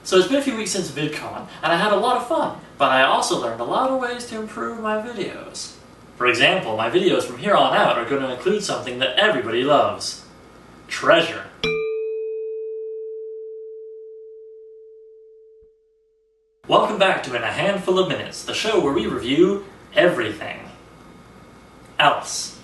So it's been a few weeks since VidCon, and I had a lot of fun, but I also learned a lot of ways to improve my videos. For example, my videos from here on out are going to include something that everybody loves. Treasure. Welcome back to In a Handful of Minutes, the show where we review everything else.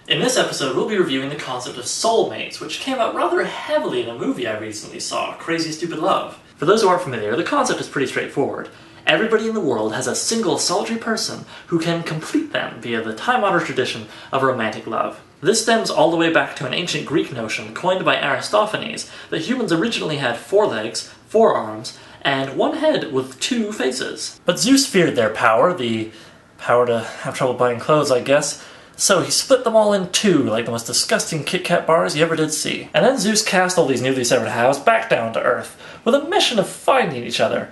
In this episode, we'll be reviewing the concept of soulmates, which came out rather heavily in a movie I recently saw, Crazy Stupid Love. For those who aren't familiar, the concept is pretty straightforward. Everybody in the world has a single solitary person who can complete them via the time-honored tradition of romantic love. This stems all the way back to an ancient Greek notion coined by Aristophanes that humans originally had 4 legs, 4 arms, and 1 head with 2 faces. But Zeus feared their power, the power to have trouble buying clothes, I guess, so he split them all in 2, like the most disgusting Kit Kat bars you ever did see. And then Zeus cast all these newly severed halves back down to Earth, with a mission of finding each other,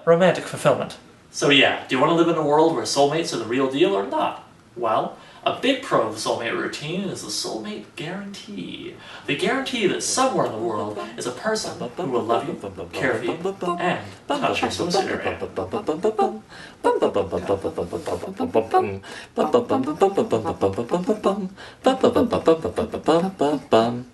romantic fulfillment. So yeah, do you want to live in a world where soulmates are the real deal or not? Well, a big pro of the soulmate routine is the soulmate guarantee. The guarantee that somewhere in the world is a person who will love you, care for you, and touch your Swiss area.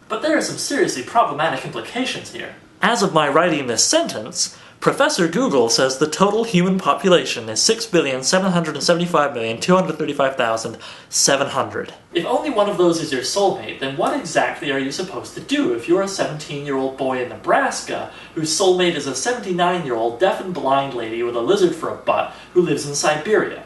But there are some seriously problematic implications here. As of my writing this sentence, Professor Google says the total human population is 6,775,235,700. If only one of those is your soulmate, then what exactly are you supposed to do if you're a 17-year-old boy in Nebraska whose soulmate is a 79-year-old deaf and blind lady with a lizard for a butt who lives in Siberia?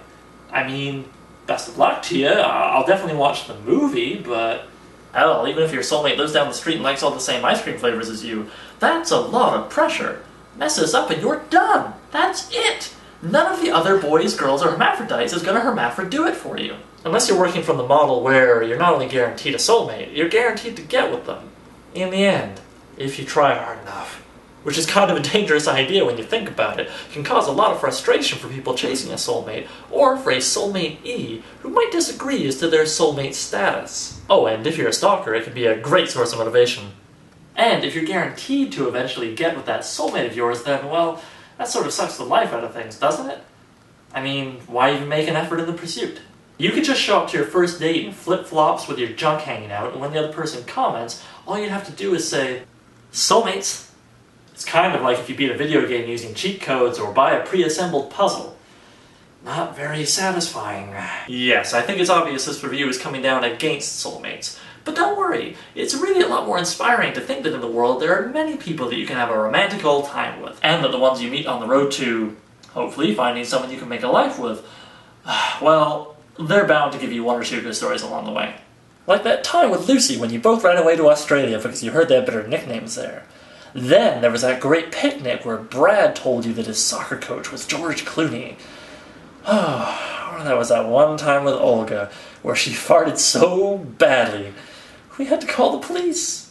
I mean, best of luck to you. I'll definitely watch the movie, but hell, even if your soulmate lives down the street and likes all the same ice cream flavors as you, that's a lot of pressure. Mess this up and you're done. That's it. None of the other boys, girls, or hermaphrodites is going to hermaphrodite it for you. Unless you're working from the model where you're not only guaranteed a soulmate, you're guaranteed to get with them. In the end, if you try hard enough. Which is kind of a dangerous idea when you think about it. It can cause a lot of frustration for people chasing a soulmate, or for a soulmate-e who might disagree as to their soulmate status. Oh, and if you're a stalker, it can be a great source of motivation. And if you're guaranteed to eventually get with that soulmate of yours, then, well, that sort of sucks the life out of things, doesn't it? I mean, why even make an effort in the pursuit? You could just show up to your first date in flip-flops with your junk hanging out, and when the other person comments, all you'd have to do is say, soulmates. It's kind of like if you beat a video game using cheat codes or buy a pre-assembled puzzle. Not very satisfying. Yes, I think it's obvious this review is coming down against soulmates. But don't worry, it's really a lot more inspiring to think that in the world there are many people that you can have a romantic old time with, and that the ones you meet on the road to, hopefully, finding someone you can make a life with, well, they're bound to give you 1 or 2 good stories along the way. Like that time with Lucy when you both ran away to Australia because you heard they had better nicknames there. Then there was that great picnic where Brad told you that his soccer coach was George Clooney. Oh, that was that one time with Olga where she farted so badly we had to call the police.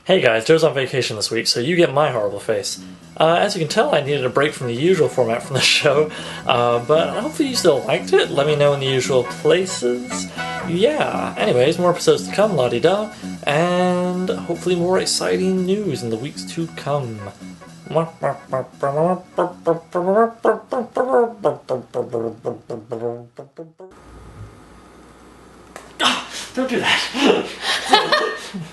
Hey guys, Joe's on vacation this week, so you get my horrible face. As you can tell, I needed a break from the usual format from the show, but hopefully you still liked it. Let me know in the usual places. Yeah, anyways, more episodes to come, la-di-da, and hopefully more exciting news in the weeks to come. Don't do that.